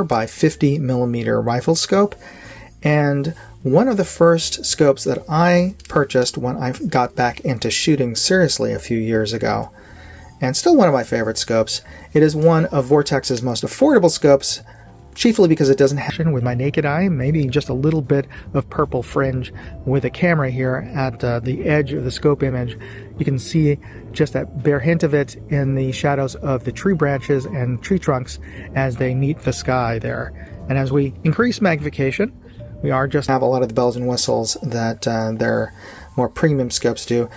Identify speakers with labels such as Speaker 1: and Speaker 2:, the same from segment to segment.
Speaker 1: by 50 millimeter rifle scope, and one of the first scopes that I purchased when I got back into shooting seriously a few years ago, and still one of my favorite scopes. It is one of Vortex's most affordable scopes, chiefly because it doesn't have with my naked eye, maybe just a little bit of purple fringe with a camera here at the edge of the scope image. You can see just that bare hint of it in the shadows of the tree branches and tree trunks as they meet the sky there. And as we increase magnification, we are just have a lot of the bells and whistles that their more premium scopes do.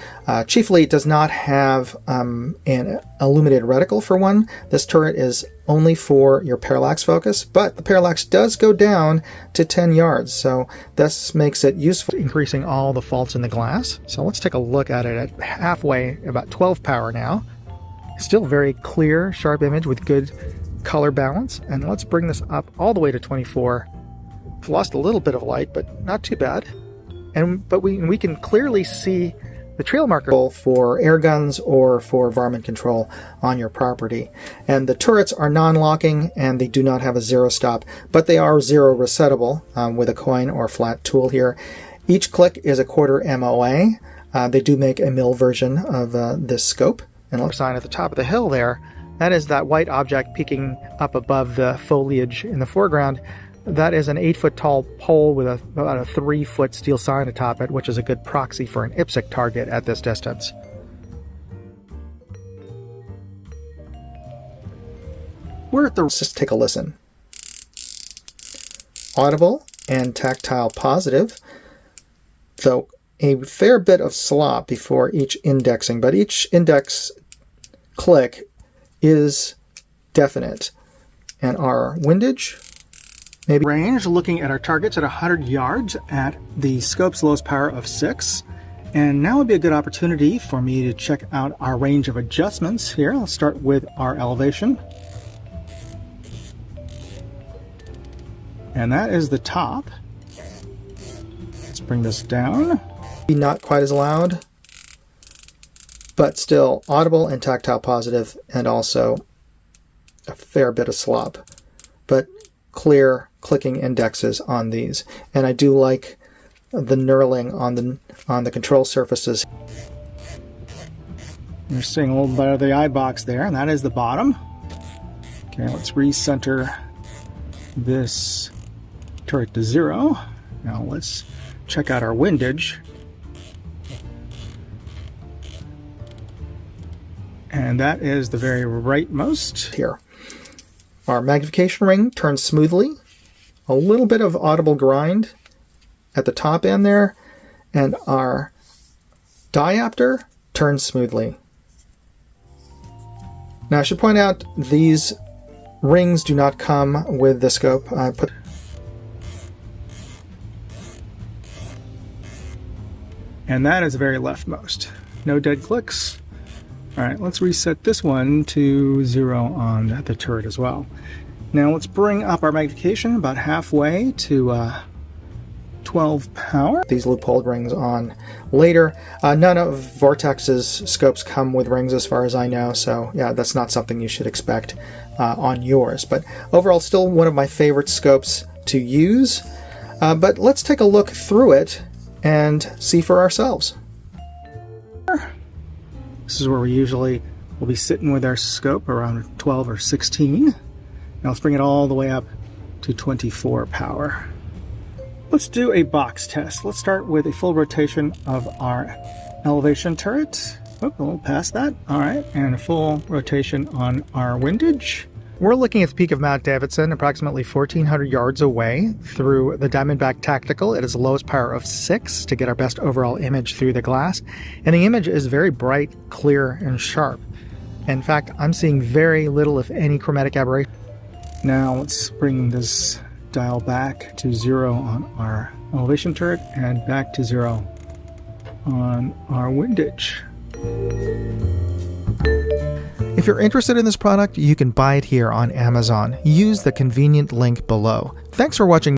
Speaker 1: Chiefly, it does not have an illuminated reticle for one. This turret is only for your parallax focus, but the parallax does go down to 10 yards, so this makes it useful, increasing all the faults in the glass. So let's take a look at it at halfway, about 12 power now. Still very clear, sharp image with good color balance. And let's bring this up all the way to 24. I've lost a little bit of light, but not too bad. But we can clearly see the trail marker for air guns or for varmint control on your property. And the turrets are non-locking and they do not have a zero stop, but they are zero resettable with a coin or flat tool here. Each click is a quarter MOA. They do make a mil version of this scope. And a sign at the top of the hill there, that is that white object peeking up above the foliage in the foreground. That is an 8-foot tall pole with about a 3-foot steel sign atop it, which is a good proxy for an IPSC target at this distance. We're at the... Let's just take a listen. Audible and tactile positive, though a fair bit of slop before each indexing, but each index click is definite. And our windage... Maybe range, looking at our targets at 100 yards at the scope's lowest power of 6. And now would be a good opportunity for me to check out our range of adjustments here. Let's start with our elevation. And that is the top. Let's bring this down. Not quite as loud, but still audible and tactile positive, and also a fair bit of slop. But clear clicking indexes on these, and I do like the knurling on the control surfaces. You're seeing a little bit of the eye box there, and that is the bottom. Okay, let's recenter this turret to 0. Now let's check out our windage, and that is the very rightmost here. Our magnification ring turns smoothly. A little bit of audible grind at the top end there, and our diopter turns smoothly. Now I should point out these rings do not come with the scope. And that is the very leftmost. No dead clicks. All right, let's reset this one to 0 on the turret as well. Now let's bring up our magnification about halfway to 12 power. These loophole rings on later. None of Vortex's scopes come with rings as far as I know, so yeah, that's not something you should expect on yours. But overall, still one of my favorite scopes to use. But let's take a look through it and see for ourselves. This is where we usually will be sitting with our scope around 12 or 16. Now let's bring it all the way up to 24 power. Let's do a box test. Let's start with a full rotation of our elevation turret. Oh, a little past that. All right, and a full rotation on our windage. We're looking at the peak of Mount Davidson, approximately 1,400 yards away through the Diamondback Tactical. It is the lowest power of 6 to get our best overall image through the glass. And the image is very bright, clear, and sharp. In fact, I'm seeing very little, if any, chromatic aberration. Now let's bring this dial back to 0 on our elevation turret and back to 0 on our windage. If you're interested in this product, you can buy it here on Amazon. Use the convenient link below. Thanks for watching.